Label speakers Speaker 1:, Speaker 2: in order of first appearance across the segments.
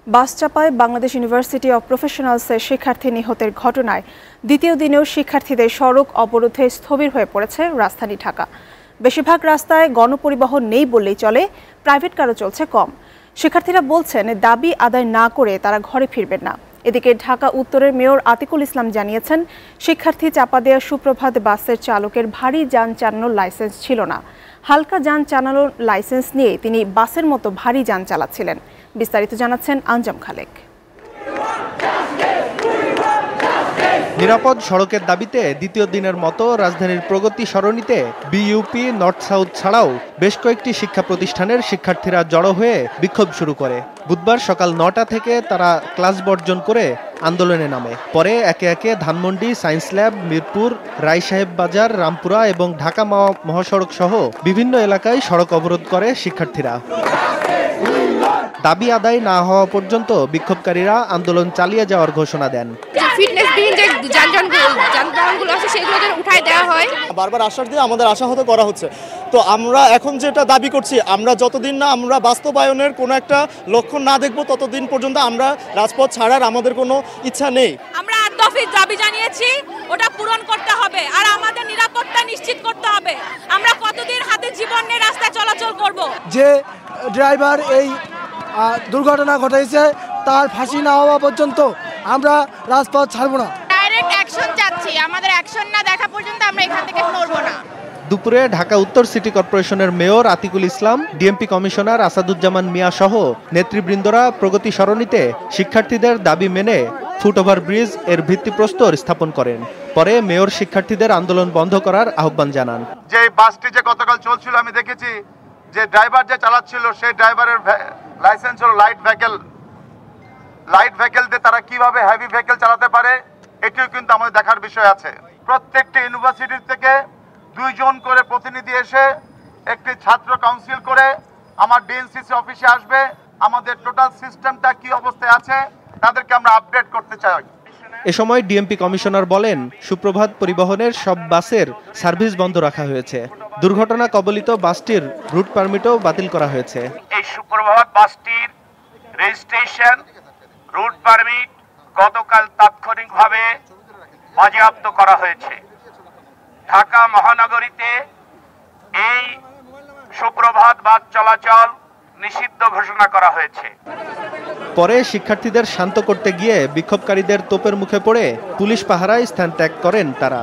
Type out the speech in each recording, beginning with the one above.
Speaker 1: বাস চাপায় Bangladesh university of প্রফেশনালসের শিক্ষার্থী নিহতের ঘটনায় দ্বিতীয় দিনেও শিক্ষার্থীদের সড়ক অবরোধে স্থবির হয়ে পড়েছে রাজধানী ঢাকা। বেশিরভাগ রাস্তায় গণপরিবহন নেই বললেই চলে, প্রাইভেট কারও চলছে কম। শিক্ষার্থীরা বলছেন, দাবি আদায় না করে তারা ঘরে ফিরবেন না। এদিকে ঢাকা উত্তরের মেয়র আতিকুল ইসলাম জানিয়েছেন, শিক্ষার্থী চাপা দেওয়া সুপ্রভাত বাসের চালকের ভারী যান চালানোর লাইসেন্স ছিল না। হালকা যান চালানোর লাইসেন্স নিয়ে তিনি বাসের মতো ভারী যান চালাচ্ছিলেন। বিস্তারিত জানাচ্ছেন আঞ্জাম খালেক।
Speaker 2: নিরাপদ সড়কের দাবিতে দ্বিতীয় দিনের মতো রাজধানীর প্রগতি সরণিতে বিইউপি, নর্থ সাউথ ছাড়াও বেশ কয়েকটি শিক্ষা প্রতিষ্ঠানের শিক্ষার্থীরা জড়ো হয়ে বিক্ষোভ শুরু করে। বুধবার সকাল 9টা থেকে তারা ক্লাস বর্জন করে আন্দোলনে নামে। পরে একে একে ধানমন্ডি, সায়েন্স ল্যাব, মিরপুর, রায়সাহেব বাজার, রামপুরা এবং ঢাকা মহাসড়ক সহ বিভিন্ন এলাকায় সড়ক অবরোধ করে শিক্ষার্থীরা। দাবি আদায় না হওয়া পর্যন্ত বিক্ষোভকারীরা আন্দোলন চালিয়ে যাওয়ার ঘোষণা দেন।
Speaker 3: ফিটনেসবিহীন যে যানবাহনগুলো আছে সেগুলো যেন উঠায় দেওয়া হয়।
Speaker 4: বারবার আশ্বাস দিয়ে আমাদের আশাহত করা হচ্ছে। তো আমরা এখন যেটা দাবি করছি, আমরা যতদিন না আমরা বাস্তবায়নের কোনো একটা লক্ষ্য না দেখব ততদিন পর্যন্ত আমরা রাজপথ ছাড়ার আমাদের কোনো ইচ্ছা নেই।
Speaker 5: আমরা 8 দফা দাবি জানিয়েছি, ওটা পূরণ করতে হবে আর আমাদের নিরাপত্তা নিশ্চিত করতে হবে। আমরা কতদিন হাতে জীবন নিয়ে রাস্তায় চলাচল করব?
Speaker 6: যে ড্রাইভার এই দুর্ঘটনা ঘটাইছে তার ফাঁসি না হওয়া পর্যন্ত আমরা রাজপথ ছাড়ব না।
Speaker 3: ডাইরেক্ট অ্যাকশন চাচ্ছি, আমাদের অ্যাকশন না দেখা পর্যন্ত আমরা এখান থেকে নড়ব না।
Speaker 2: দুপুরে ঢাকা উত্তর সিটি কর্পোরেশনের মেয়র আতিকুল ইসলাম, ডিএমপি কমিশনার আসাদুজ্জামান মিয়া সহ নেতৃবৃন্দরা প্রগতি সরণিতে শিক্ষার্থীদের দাবি মেনে ফুটওভার ব্রিজ এর ভিত্তিপ্রস্তর স্থাপন করেন। পরে মেয়র শিক্ষার্থীদের আন্দোলন বন্ধ করার আহ্বান জানান।
Speaker 7: যে বাসটি যে গতকাল চলছিল, আমি দেখেছি যে ড্রাইভার যে চালাচ্ছিল সেই ড্রাইভারের লাইসেন্স হলো লাইট ভেহিকেল দিয়ে তারা কিভাবে হেভি ভেহিকেল চালাতে পারে এটিও কিন্তু আমাদের দেখার বিষয় আছে। প্রত্যেকটি ইউনিভার্সিটি থেকে 2 জন করে প্রতিনিধি এসে একটি ছাত্র কাউন্সিল করে আমার ডিএনসিসি অফিসে আসবে। আমাদের টোটাল সিস্টেমটা কি অবস্থায় আছে তাদেরকে আমরা আপডেট করতে চাই।
Speaker 2: এ সময় ডিএমপি কমিশনার বলেন, সুপ্রভাত পরিবহনের সব বাসের সার্ভিস বন্ধ রাখা হয়েছে। দুর্ঘটনা কবলিত বাসটির রুট পারমিটও বাতিল করা হয়েছে।
Speaker 7: এই সুপ্রভাত বাসটির রেজিস্ট্রেশন, রুট পারমিট গতকাল তাৎক্ষণিকভাবে বাজেয়াপ্ত করা হয়েছে। ঢাকা মহানগরীতে এই সুপ্রভাত বাস চলাচল নিষিদ্ধ ঘোষণা করা হয়েছে।
Speaker 2: পরে শিক্ষার্থীদের শান্ত করতে গিয়ে বিক্ষোভকারীদের তোপের মুখে পড়ে পুলিশ পাহারায় স্থান ত্যাগ করেন তারা।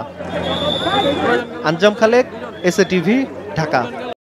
Speaker 2: আঞ্জাম খালেক, এসএ টিভি, ঢাকা।